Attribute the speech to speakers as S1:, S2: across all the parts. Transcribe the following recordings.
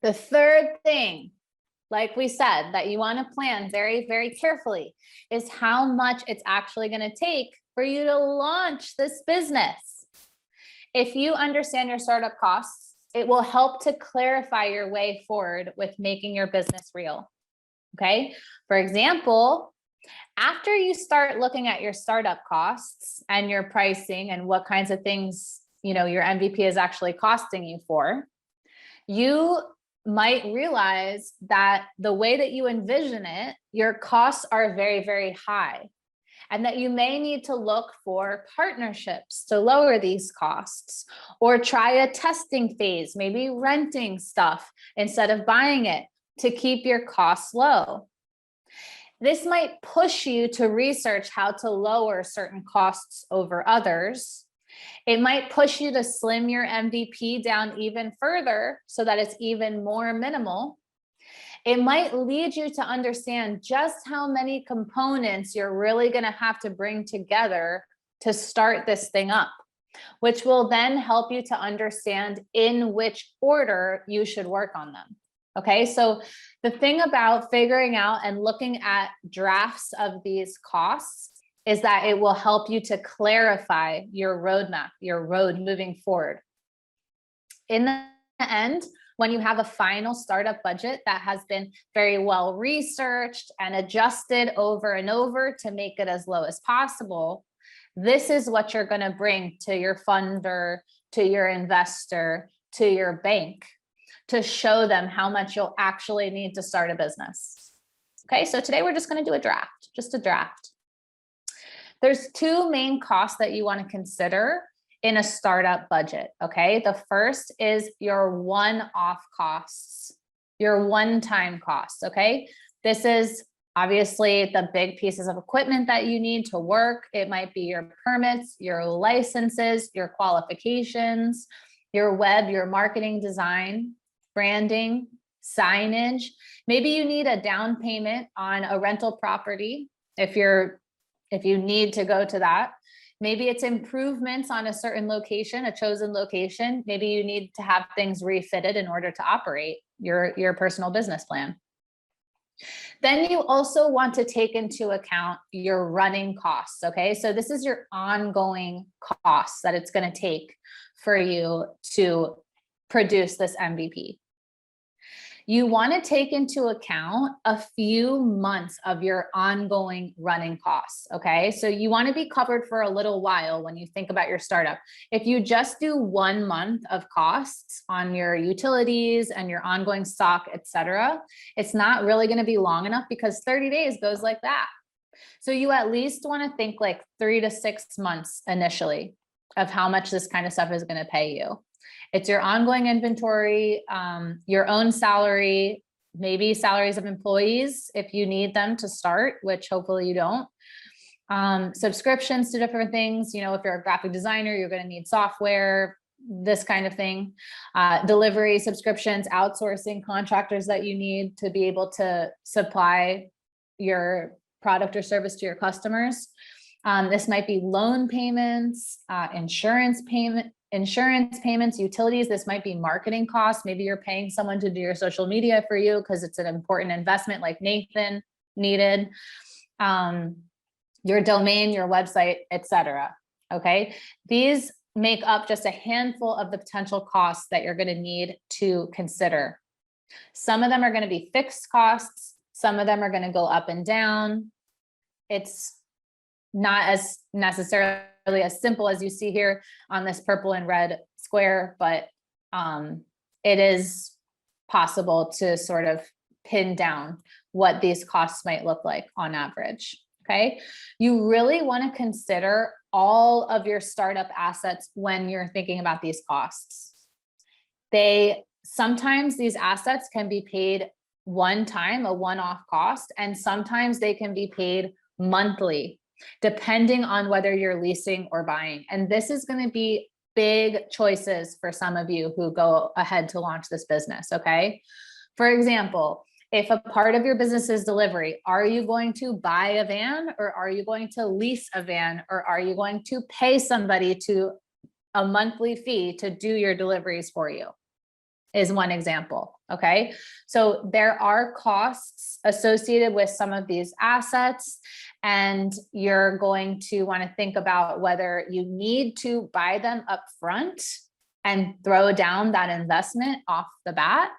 S1: The third thing, like we said, that you want to plan very, very carefully is how much it's actually going to take for you to launch this business. If you understand your startup costs, it will help to clarify your way forward with making your business real. Okay. For example, after you start looking at your startup costs and your pricing and what kinds of things, your MVP is actually costing you for, you might realize that the way that you envision it, your costs are very, very high, and that you may need to look for partnerships to lower these costs, or try a testing phase, maybe renting stuff instead of buying it to keep your costs low. This might push you to research how to lower certain costs over others. It might push you to slim your MVP down even further so that it's even more minimal. It might lead you to understand just how many components you're really going to have to bring together to start this thing up, which will then help you to understand in which order you should work on them. Okay, so the thing about figuring out and looking at drafts of these costs is that it will help you to clarify your roadmap, your road moving forward. In the end, when you have a final startup budget that has been very well researched and adjusted over and over to make it as low as possible, this is what you're going to bring to your funder, to your investor, to your bank, to show them how much you'll actually need to start a business. Okay, so today we're just going to do a draft, just a draft. There's two main costs that you want to consider in a startup budget. Okay, the first is your one-off costs, your one-time costs. Okay, this is obviously the big pieces of equipment that you need to work. It might be your permits, your licenses, your qualifications, your web, your marketing design, branding, signage. Maybe you need a down payment on a rental property if you need to go to that. Maybe it's improvements on a certain location, a chosen location. Maybe you need to have things refitted in order to operate your personal business plan. Then you also want to take into account your running costs. Okay, so this is your ongoing costs that it's going to take for you to produce this MVP. You want to take into account a few months of your ongoing running costs. Okay, so you want to be covered for a little while when you think about your startup. If you just do 1 month of costs on your utilities and your ongoing stock, etc., it's not really going to be long enough, because 30 days goes like that. So you at least want to think like 3 to 6 months initially of how much this kind of stuff is going to pay you. It's your ongoing inventory, your own salary, maybe salaries of employees if you need them to start, which hopefully you don't. Subscriptions to different things. If you're a graphic designer, you're going to need software, this kind of thing. Delivery, subscriptions, outsourcing, contractors that you need to be able to supply your product or service to your customers. This might be loan payments, insurance payments, utilities. This might be marketing costs. Maybe you're paying someone to do your social media for you because it's an important investment, like Nathan needed. Your domain, your website, etc. Okay, these make up just a handful of the potential costs that you're going to need to consider. Some of them are going to be fixed costs. Some of them are going to go up and down. It's not as necessarily as simple as you see here on this purple and red square, but it is possible to sort of pin down what these costs might look like on average. Okay, you really want to consider all of your startup assets when you're thinking about these costs. Sometimes these assets can be paid one time, a one-off cost, and sometimes they can be paid monthly, depending on whether you're leasing or buying. And this is going to be big choices for some of you who go ahead to launch this business. Okay, for example, if a part of your business is delivery, are you going to buy a van, or are you going to lease a van, or are you going to pay somebody to a monthly fee to do your deliveries for you? Is one example. Okay, so there are costs associated with some of these assets, and you're going to want to think about whether you need to buy them up front and throw down that investment off the bat,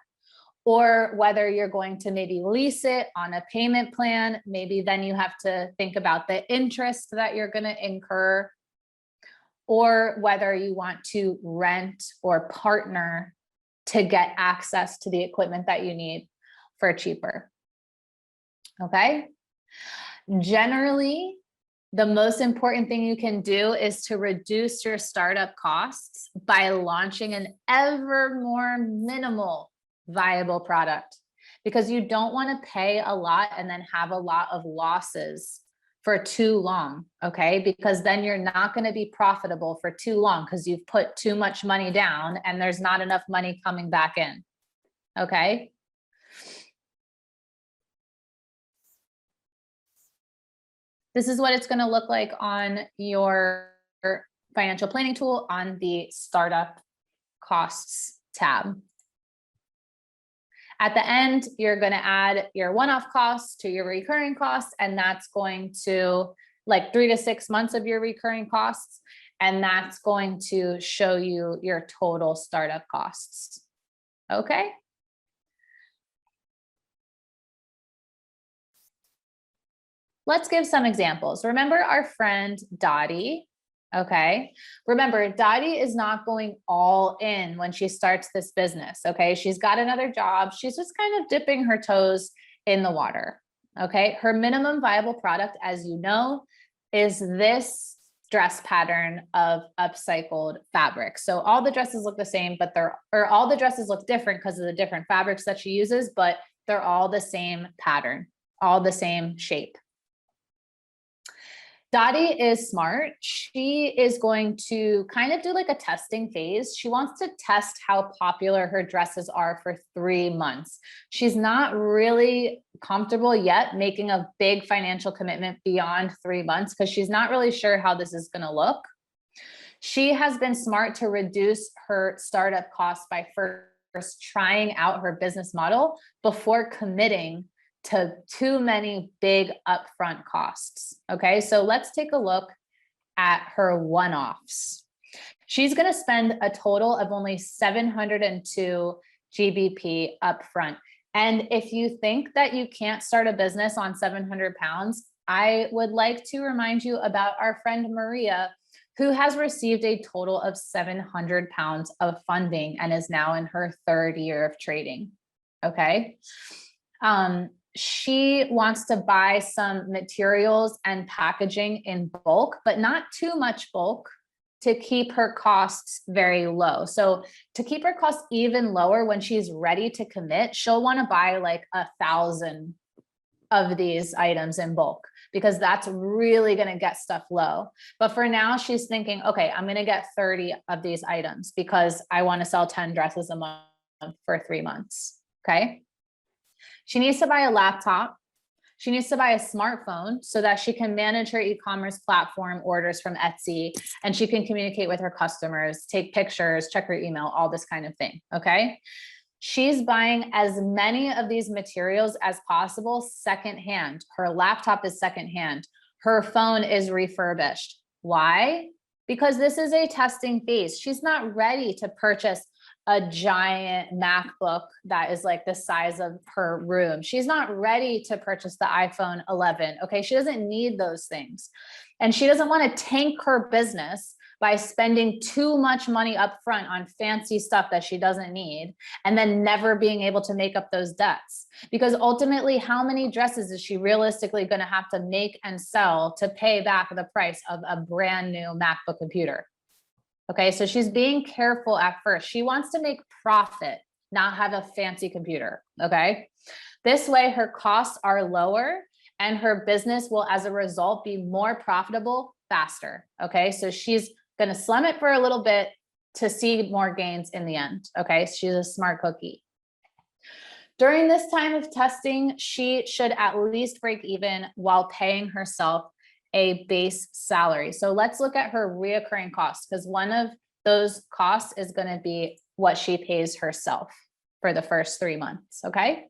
S1: or whether you're going to maybe lease it on a payment plan. Maybe then you have to think about the interest that you're going to incur, or whether you want to rent or partner to get access to the equipment that you need for cheaper. Okay. Generally, the most important thing you can do is to reduce your startup costs by launching an ever more minimal viable product, because you don't want to pay a lot and then have a lot of losses for too long. Okay, because then you're not going to be profitable for too long because you've put too much money down and there's not enough money coming back in. Okay. This is what it's going to look like on your financial planning tool on the startup costs tab. At the end, you're going to add your one-off costs to your recurring costs, and that's going to, like, 3 to 6 months of your recurring costs, and that's going to show you your total startup costs. Okay. Let's give some examples. Remember our friend Dottie. Okay. Remember, Dottie is not going all in when she starts this business. Okay. She's got another job. She's just kind of dipping her toes in the water. Okay. Her minimum viable product, as you know, is this dress pattern of upcycled fabric. So all the dresses look the same, but all the dresses look different because of the different fabrics that she uses, but they're all the same pattern, all the same shape. Dottie is smart. She is going to kind of do like a testing phase. She wants to test how popular her dresses are for 3 months. She's not really comfortable yet making a big financial commitment beyond 3 months because she's not really sure how this is going to look. She has been smart to reduce her startup costs by first trying out her business model before committing to too many big upfront costs. Okay, so let's take a look at her one-offs. She's going to spend a total of only 702 GBP upfront. And if you think that you can't start a business on 700 pounds, I would like to remind you about our friend Maria, who has received a total of 700 pounds of funding and is now in her 3rd year of trading. Okay. She wants to buy some materials and packaging in bulk, but not too much bulk, to keep her costs very low. So to keep her costs even lower, when she's ready to commit, she'll want to buy like 1,000 of these items in bulk, because that's really going to get stuff low. But for now, she's thinking, okay, I'm going to get 30 of these items because I want to sell 10 dresses a month for 3 months. Okay. She needs to buy a laptop. She needs to buy a smartphone so that she can manage her e-commerce platform orders from Etsy, and she can communicate with her customers, take pictures, check her email, all this kind of thing. Okay. She's buying as many of these materials as possible secondhand. Her laptop is secondhand. Her phone is refurbished. Why? Because this is a testing phase. She's not ready to purchase a giant MacBook that is like the size of her room. She's not ready to purchase the iPhone 11. Okay. She doesn't need those things. And she doesn't want to tank her business by spending too much money up front on fancy stuff that she doesn't need, and then never being able to make up those debts. Because ultimately, how many dresses is she realistically going to have to make and sell to pay back the price of a brand new MacBook computer? Okay, so she's being careful at first. She wants to make profit, not have a fancy computer. Okay, this way her costs are lower and her business will, as a result, be more profitable faster. Okay, so she's going to slum it for a little bit to see more gains in the end. Okay, she's a smart cookie. During this time of testing, she should at least break even while paying herself a base salary. So let's look at her reoccurring costs, because one of those costs is going to be what she pays herself. for the first 3 months, okay?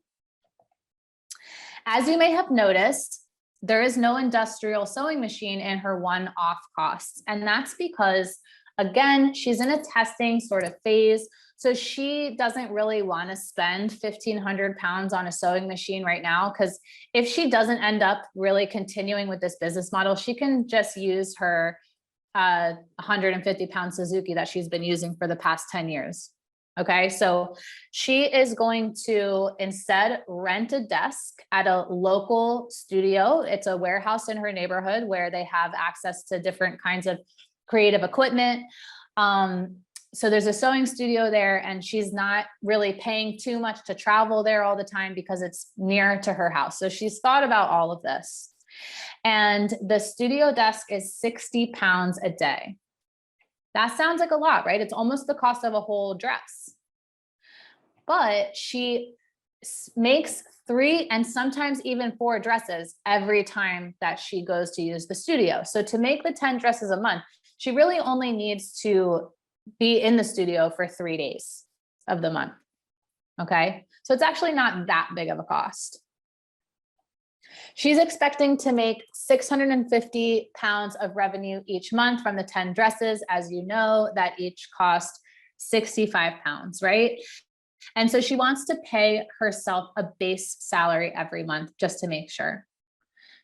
S1: As you may have noticed, there is no industrial sewing machine in her one-off costs. And that's because, again, she's in a testing sort of phase. So she doesn't really want to spend 1,500 pounds on a sewing machine right now, because if she doesn't end up really continuing with this business model, she can just use her 150-pound Suzuki that she's been using for the past 10 years. Okay, so she is going to instead rent a desk at a local studio. It's a warehouse in her neighborhood where they have access to different kinds of creative equipment. So there's a sewing studio there, and she's not really paying too much to travel there all the time because it's near to her house. So she's thought about all of this. And the studio desk is 60 pounds a day. That sounds like a lot, right? It's almost the cost of a whole dress. But she makes 3 and sometimes even 4 dresses every time that she goes to use the studio. So to make the 10 dresses a month, she really only needs to be in the studio for 3 days of the month. Okay, so it's actually not that big of a cost. She's expecting to make 650 pounds of revenue each month from the 10 dresses. As you know, that each cost 65 pounds, right? And so she wants to pay herself a base salary every month just to make sure.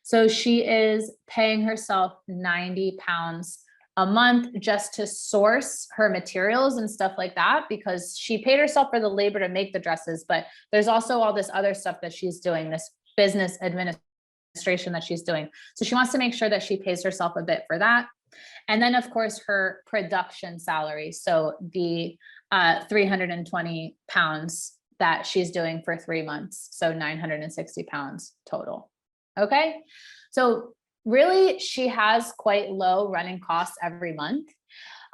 S1: So she is paying herself 90 pounds a month just to source her materials and stuff like that, because she paid herself for the labor to make the dresses, but there's also all this other stuff that she's doing, this business administration that she's doing. So she wants to make sure that she pays herself a bit for that. And then of course her production salary. So the 320 pounds that she's doing for 3 months. So 960 pounds total. Okay. So really she has quite low running costs every month.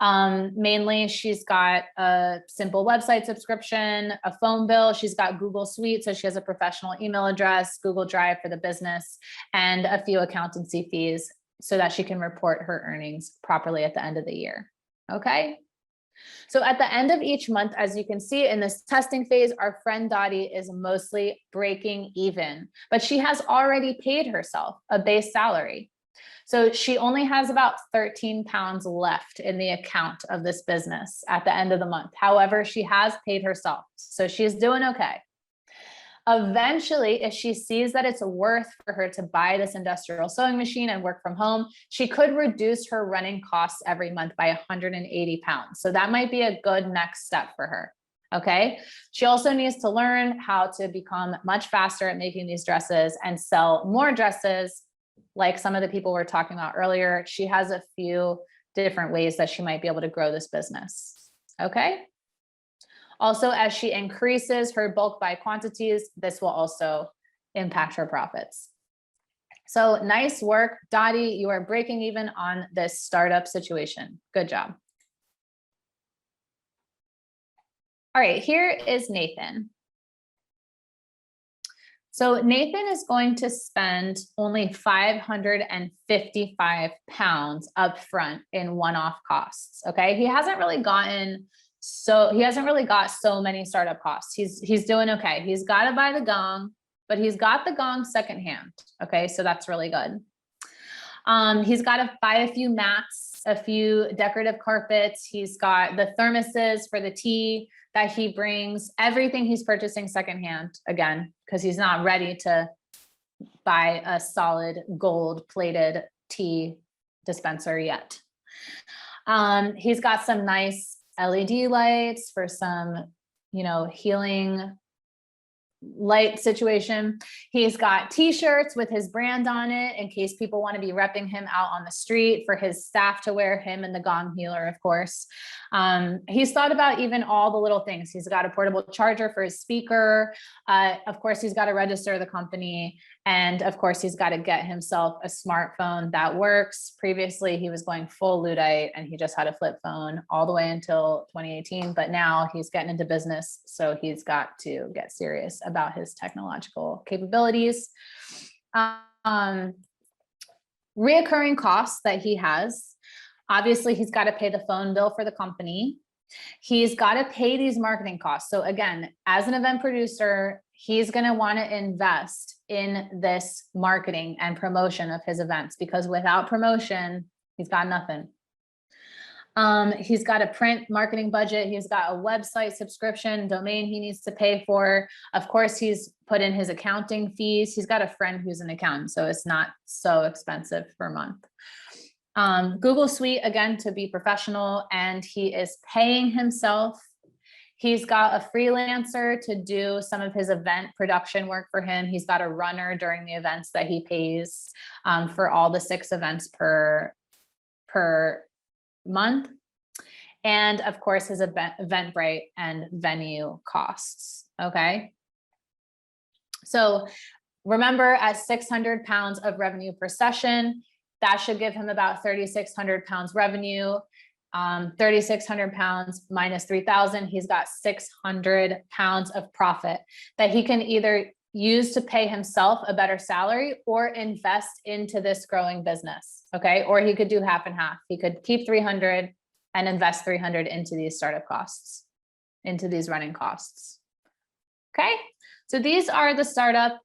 S1: Mainly she's got a simple website subscription, a phone bill. She's got Google Suite. So she has a professional email address, Google Drive for the business, and a few accountancy fees so that she can report her earnings properly at the end of the year. Okay. So at the end of each month, as you can see in this testing phase, our friend Dottie is mostly breaking even, but she has already paid herself a base salary. So she only has about 13 pounds left in the account of this business at the end of the month. However, she has paid herself, so she's doing okay. Eventually, if she sees that it's worth for her to buy this industrial sewing machine and work from home, she could reduce her running costs every month by 180 pounds. So that might be a good next step for her. Okay. She also needs to learn how to become much faster at making these dresses and sell more dresses, like some of the people we're talking about earlier. She has a few different ways that she might be able to grow this business. Okay. Also, as she increases her bulk buy quantities, this will also impact her profits. So nice work, Dottie. You are breaking even on this startup situation. Good job. All right, here is Nathan. So Nathan is going to spend only 555 pounds upfront in one-off costs. Okay, he hasn't really got so many startup costs. He's doing okay. He's got to buy the gong, but he's got the gong secondhand. Okay, so that's really good. He's got to buy a few mats, a few decorative carpets. He's got the thermoses for the tea that he brings. Everything he's purchasing secondhand again, because he's not ready to buy a solid gold plated tea dispenser yet. He's got some nice LED lights for some, healing light situation. He's got t-shirts with his brand on it in case people want to be repping him out on the street, for his staff to wear, him and the gong healer, of course. He's thought about even all the little things. He's got a portable charger for his speaker. Of course, he's got to register the company. And of course, he's got to get himself a smartphone that works. Previously, he was going full Luddite and he just had a flip phone all the way until 2018. But now he's getting into business. So he's got to get serious about his technological capabilities. Reoccurring costs that he has. Obviously, he's got to pay the phone bill for the company. He's got to pay these marketing costs. So again, as an event producer, he's going to want to invest in this marketing and promotion of his events, because without promotion, he's got nothing. He's got a print marketing budget. He's got a website subscription, domain he needs to pay for. Of course, he's put in his accounting fees. He's got a friend who's an accountant, so it's not so expensive per month. Google Suite, again, to be professional, and he is paying himself. He's got a freelancer to do some of his event production work for him. He's got a runner during the events that he pays for all the 6 events per month. And of course, his Eventbrite and venue costs. Okay. So remember, at 600 pounds of revenue per session, that should give him about 3,600 pounds revenue. 3,600 pounds minus 3,000, he's got 600 pounds of profit that he can either use to pay himself a better salary or invest into this growing business. Okay. Or he could do half and half. He could keep 300 and invest 300 into these startup costs, into these running costs. Okay. So these are the startup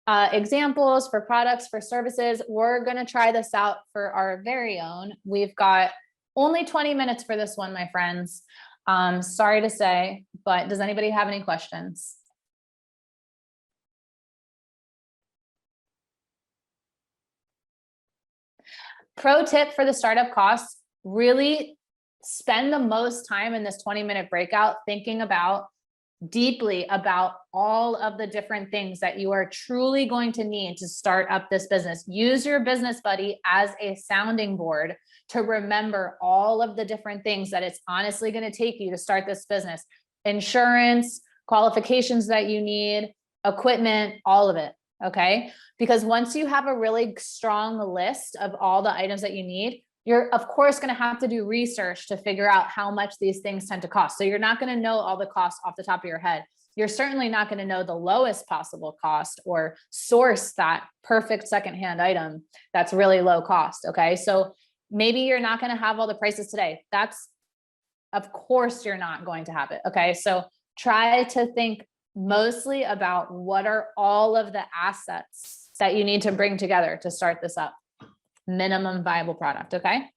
S1: examples for products, for services. We're going to try this out for our very own. We've got only 20 minutes for this one, my friends. Sorry to say, but does anybody have any questions? Pro tip for the startup costs: really spend the most time in this 20-minute breakout thinking deeply about all of the different things that you are truly going to need to start up this business. Use your business buddy as a sounding board to remember all of the different things that it's honestly going to take you to start this business. Insurance, qualifications that you need, equipment, all of it. Okay. Because once you have a really strong list of all the items that you need, you're of course going to have to do research to figure out how much these things tend to cost. So you're not going to know all the costs off the top of your head. You're certainly not going to know the lowest possible cost or source that perfect secondhand item that's really low cost. Okay. So maybe you're not going to have all the prices today. Of course you're not going to have it. Okay. So try to think mostly about what are all of the assets that you need to bring together to start this up. Minimum viable product. Okay.